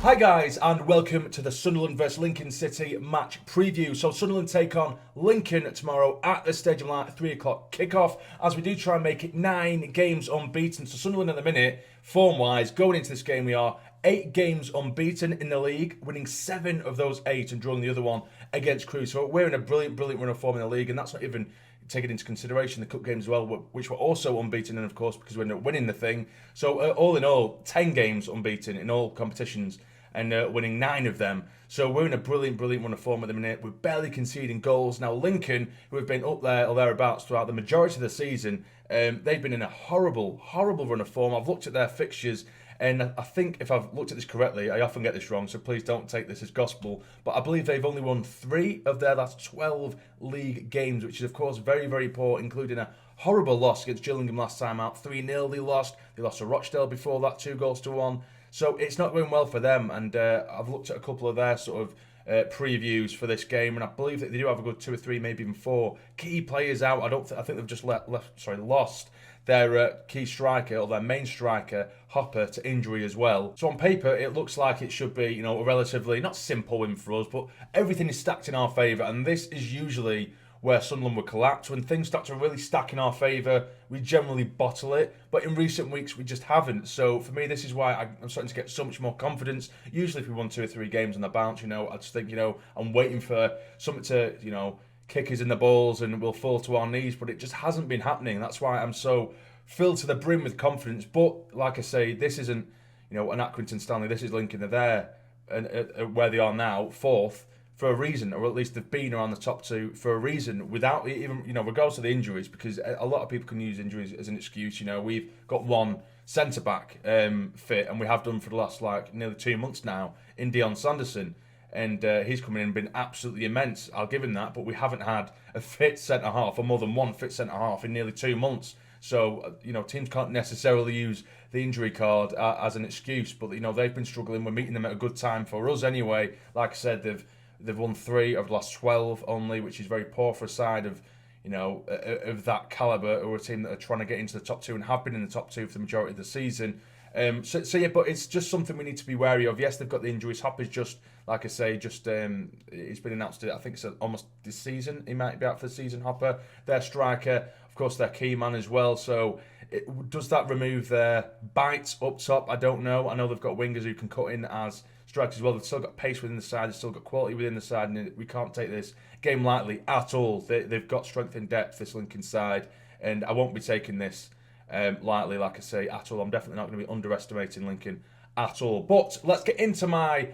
Hi guys, and welcome to the Sunderland vs Lincoln City match preview. So Sunderland take on Lincoln tomorrow at the Stadium Light 3 o'clock kickoff, as we do try and make it 9 games unbeaten. So Sunderland at the minute, form-wise, going into this game, we are 8 games unbeaten in the league, winning 7 of those 8 and drawing the other one against Crewe. So we're in a brilliant run of form in the league, and that's not even taking into consideration the cup games as well, which were also unbeaten, and of course because we ended up winning the thing. So all in all, 10 games unbeaten in all competitions, and winning 9 of them. So we're in a brilliant run of form at the minute. We're barely conceding goals. Now Lincoln, who have been up there or thereabouts throughout the majority of the season, they've been in a horrible run of form. I've looked at their fixtures, and I think if I've looked at this correctly, I often get this wrong, so please don't take this as gospel, but I believe they've only won 3 of their last 12 league games, which is of course very poor, including a horrible loss against Gillingham last time out, 3-0 they lost. They lost to Rochdale before that, 2-1. So it's not going well for them, and I've looked at a couple of their sort of previews for this game, and I believe that they do have a good 2 or 3, maybe even 4 key players out. I think they've just lost their key striker, or their main striker, Hopper, to injury as well. So on paper, it looks like it should be, a relatively, not simple win for us, but everything is stacked in our favour, and this is usually where Sunderland would collapse. When things start to really stack in our favour, we generally bottle it, but in recent weeks we just haven't. So for me, this is why I'm starting to get so much more confidence. Usually if we won 2 or 3 games on the bounce, I just think, I'm waiting for something to, kick us in the balls and we'll fall to our knees, but it just hasn't been happening. That's why I'm so filled to the brim with confidence. But like I say, this isn't, an Accrington Stanley. This is Lincoln. They're there, and where they are now, 4th, for a reason, or at least they've been around the top 2 for a reason, without even, regardless of the injuries, because a lot of people can use injuries as an excuse. We've got one centre-back fit, and we have done for the last, nearly 2 months now, in Dion Sanderson, and he's coming in and been absolutely immense. I'll give him that, but we haven't had a fit centre-half, or more than one fit centre-half, in nearly 2 months. So, teams can't necessarily use the injury card as an excuse, but, they've been struggling. We're meeting them at a good time for us anyway. Like I said, They've won 3 of the last 12 only, which is very poor for a side of, of that calibre, or a team that are trying to get into the top 2 and have been in the top 2 for the majority of the season. So yeah, but it's just something we need to be wary of. Yes, they've got the injuries. Hopper's just, like I say, it's been announced, I think it's almost this season. He might be out for the season, Hopper. Their striker, of course, their key man as well. So does that remove their bite up top? I don't know. I know they've got wingers who can cut in as strikers as well. They've still got pace within the side. They've still got quality within the side, and we can't take this game lightly at all. They've got strength and depth, this Lincoln side, and I won't be taking this lightly, like I say, at all. I'm definitely not going to be underestimating Lincoln at all. But let's get into my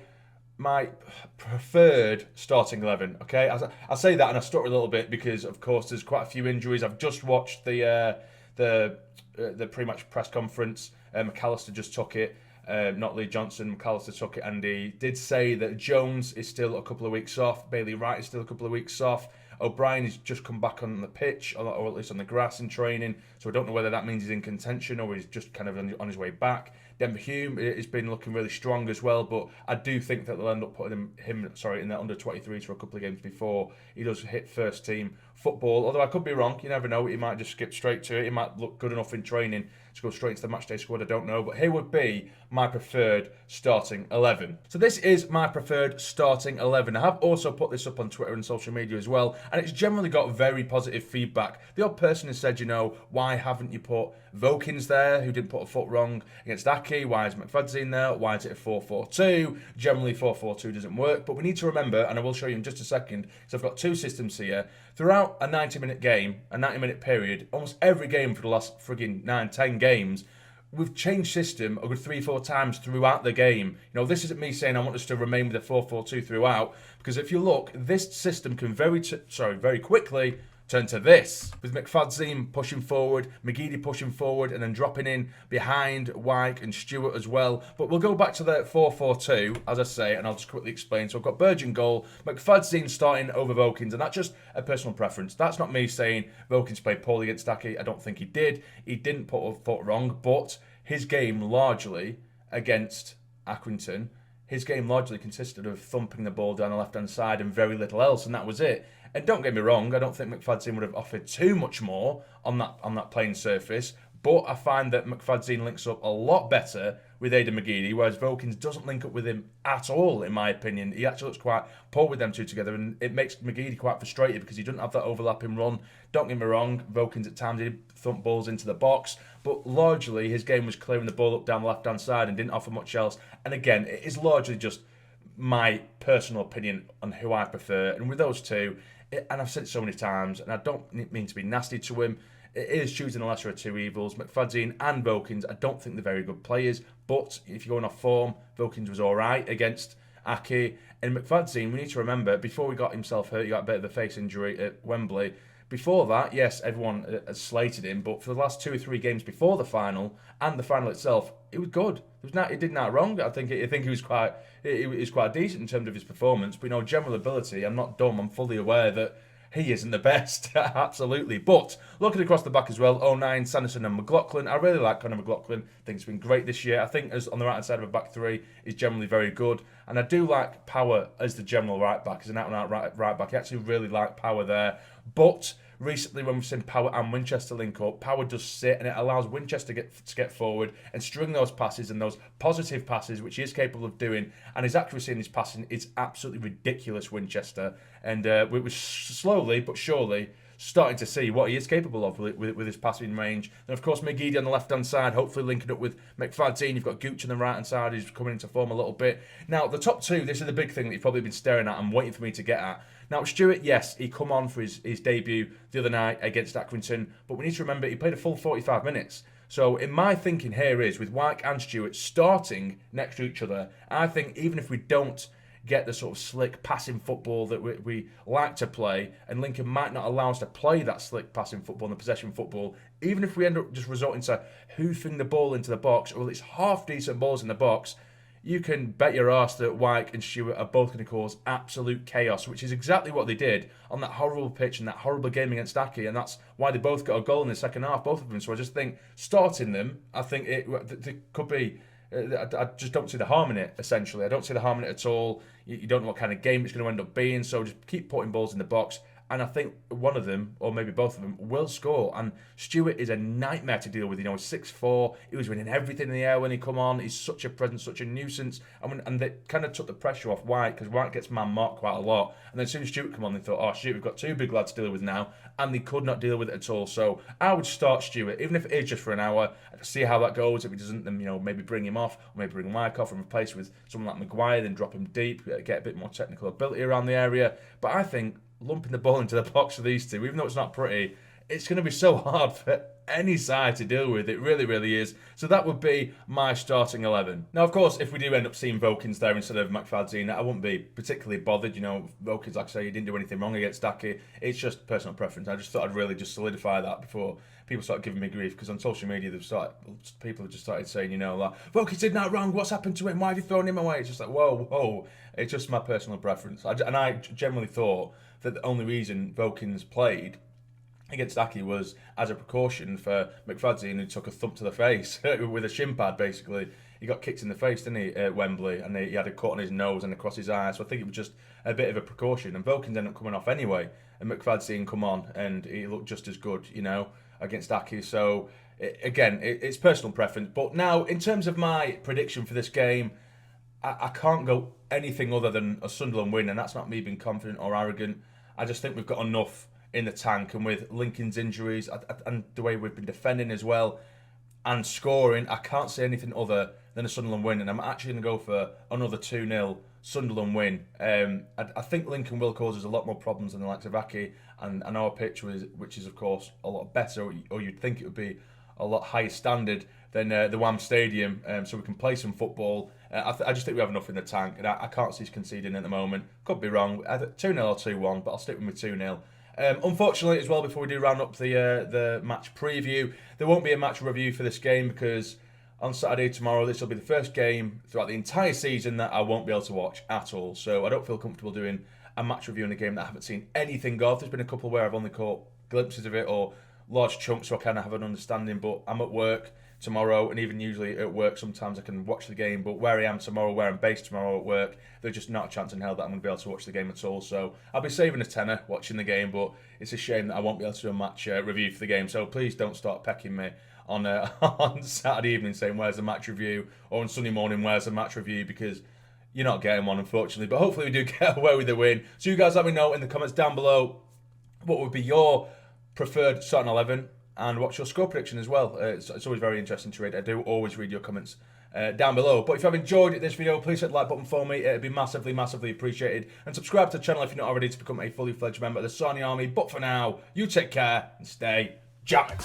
preferred starting 11. Okay, I say that and I stutter a little bit because, of course, there's quite a few injuries. I've just watched the pre-match press conference. McAllister just took it. Not Lee Johnson, McAllister took it, and he did say that Jones is still a couple of weeks off, Bailey Wright is still a couple of weeks off, O'Brien has just come back on the pitch, or at least on the grass in training, so I don't know whether that means he's in contention or he's just kind of on his way back. Denver Hume has been looking really strong as well, but I do think that they'll end up putting him in the under-23s for a couple of games before he does hit first team football. Although I could be wrong, you never know. He might just skip straight to it. He might look good enough in training to go straight into the matchday squad. I don't know, but here would be my preferred starting 11. So this is my preferred starting 11. I have also put this up on Twitter and social media as well, and it's generally got very positive feedback. The odd person has said, why haven't you put Vokins there, who didn't put a foot wrong against Aki? Why is McFadzean there? Why is it a 4-4-2? Generally 4-4-2 doesn't work, but we need to remember, and I will show you in just a second, because I've got 2 systems here. Throughout a 90-minute game, a 90-minute period, almost every game for the last frigging 9-10 games, we've changed system a good 3-4 times throughout the game. This isn't me saying I want us to remain with a 4-4-2 throughout, because if you look, this system can very quickly turn to this, with McFadzean pushing forward, McGeady pushing forward, and then dropping in behind Wyke and Stewart as well. But we'll go back to the 4-4-2, as I say, and I'll just quickly explain. So I've got Burge in goal, McFadzean starting over Vokins, and that's just a personal preference. That's not me saying Vokins played poorly against Aki. I don't think he did. He didn't put a foot wrong, but his game largely against Accrington, his game largely consisted of thumping the ball down the left-hand side and very little else, and that was it. And don't get me wrong, I don't think McFadzean would have offered too much more on that playing surface, But I find that McFadzean links up a lot better with Haydn McGeady, whereas Vokins doesn't link up with him at all, in my opinion. He actually looks quite poor with them two together, and it makes McGeady quite frustrated because he doesn't have that overlapping run. Don't get me wrong, Vokins at times did thump balls into the box, but largely his game was clearing the ball up down the left-hand side and didn't offer much else. And again, it is largely just my personal opinion on who I prefer. And with those two, and I've said it so many times, and I don't mean to be nasty to him, it is choosing the lesser of two evils. McFadzean and Vokins, I don't think they're very good players, but if you're going off form, Vokins was all right against Aki. And McFadzean, we need to remember, before he got himself hurt, he got a bit of a face injury at Wembley. Before that, yes, everyone has slated him, but for the last 2 or 3 games before the final and the final itself, it was good. He did that wrong. I think he was quite decent in terms of his performance. But general ability, I'm not dumb. I'm fully aware that he isn't the best, absolutely. But looking across the back as well, 09, Sanderson and McLaughlin. I really like Conor McLaughlin. I think he's been great this year. I think as on the right-hand side of a back three, he's generally very good. And I do like Power as the general right-back, as an out-and-out right-back. I actually really like Power there. But recently, when we've seen Power and Winchester link up, Power does sit, and it allows Winchester to get forward and string those passes and those positive passes, which he is capable of doing. And his accuracy in his passing is absolutely ridiculous, Winchester. And we were slowly but surely starting to see what he is capable of with his passing range. And of course, McGeady on the left-hand side, hopefully linking up with McFadzean. You've got Gooch on the right-hand side, who's coming into form a little bit. Now, the top two, this is the big thing that you've probably been staring at and waiting for me to get at. Now, Stewart, yes, he come on for his debut the other night against Accrington, but we need to remember he played a full 45 minutes. So in my thinking here is, with Wyke and Stewart starting next to each other, I think even if we don't get the sort of slick passing football that we like to play, and Lincoln might not allow us to play that slick passing football and the possession football, even if we end up just resorting to hoofing the ball into the box, or at least half decent balls in the box, you can bet your arse that Wyke and Stewart are both going to cause absolute chaos, which is exactly what they did on that horrible pitch and that horrible game against Aki, and that's why they both got a goal in the second half, both of them. So I just think starting them, I think it could be. I just don't see the harm in it, essentially. I don't see the harm in it at all. You don't know what kind of game it's going to end up being, so just keep putting balls in the box. And I think one of them, or maybe both of them, will score. And Stewart is a nightmare to deal with. He's 6'4". He was winning everything in the air when he come on. He's such a presence, such a nuisance. And they kind of took the pressure off Wyke, because Wyke gets man-marked quite a lot. And then as soon as Stewart come on, they thought, oh, shit, we've got 2 big lads to deal with now. And they could not deal with it at all. So I would start Stewart, even if it is just for an hour, see how that goes. If he doesn't, then maybe bring him off, or maybe bring Wyke off and replace with someone like Maguire, then drop him deep, get a bit more technical ability around the area. But I think lumping the ball into the box for these two, even though it's not pretty, it's going to be so hard for any side to deal with. It really, really is. So that would be my starting 11. Now, of course, if we do end up seeing Vokins there instead of McFadzean, I wouldn't be particularly bothered. Vokins, like I say, he didn't do anything wrong against Aki. It's just personal preference. I just thought I'd really just solidify that before people start giving me grief, because on social media people have just started saying, like, Vokins did that wrong, what's happened to him, why have you thrown him away? It's just like, whoa, it's just my personal preference. And I generally thought that the only reason Vokins played against Aki was as a precaution for McFadzean, who took a thump to the face with a shin pad, basically. He got kicked in the face, didn't he, at Wembley, and he had a cut on his nose and across his eyes. So I think it was just a bit of a precaution. And Vokins ended up coming off anyway, and McFadzean come on, and he looked just as good, against Aki. So, it's personal preference. But now, in terms of my prediction for this game, I can't go anything other than a Sunderland win, and that's not me being confident or arrogant. I just think we've got enough in the tank, and with Lincoln's injuries and the way we've been defending as well and scoring, I can't say anything other than a Sunderland win, and I'm actually going to go for another 2-0 Sunderland win. I think Lincoln will cause us a lot more problems than the likes of Aki, and our pitch, which is of course a lot better, or you'd think it would be a lot higher standard than the WAM Stadium, so we can play some football. I just think we have enough in the tank, and I can't see us conceding at the moment. Could be wrong, either 2-0 or 2-1, but I'll stick with 2-0. Unfortunately, as well, before we do round up the match preview, there won't be a match review for this game, because on Saturday tomorrow, this will be the first game throughout the entire season that I won't be able to watch at all. So I don't feel comfortable doing a match review in a game that I haven't seen anything of. There's been a couple where I've only caught glimpses of it or large chunks, so I kind of have an understanding, but I'm at work tomorrow, and even usually at work sometimes I can watch the game, but where I am tomorrow, where I'm based tomorrow at work, there's just not a chance in hell that I'm going to be able to watch the game at all. So I'll be saving a tenner watching the game, but it's a shame that I won't be able to do a match review for the game. So please don't start pecking me on on Saturday evening saying where's the match review, or on Sunday morning where's the match review, because you're not getting one, unfortunately. But hopefully we do get away with the win. So you guys let me know in the comments down below what would be your preferred starting 11 and what's your score prediction as well. It's always very interesting to read. I do always read your comments down below. But if you have enjoyed this video, please hit the like button for me. It'd be massively, massively appreciated. And subscribe to the channel if you're not already to become a fully fledged member of the Sarny Army. But for now, you take care and stay jamming.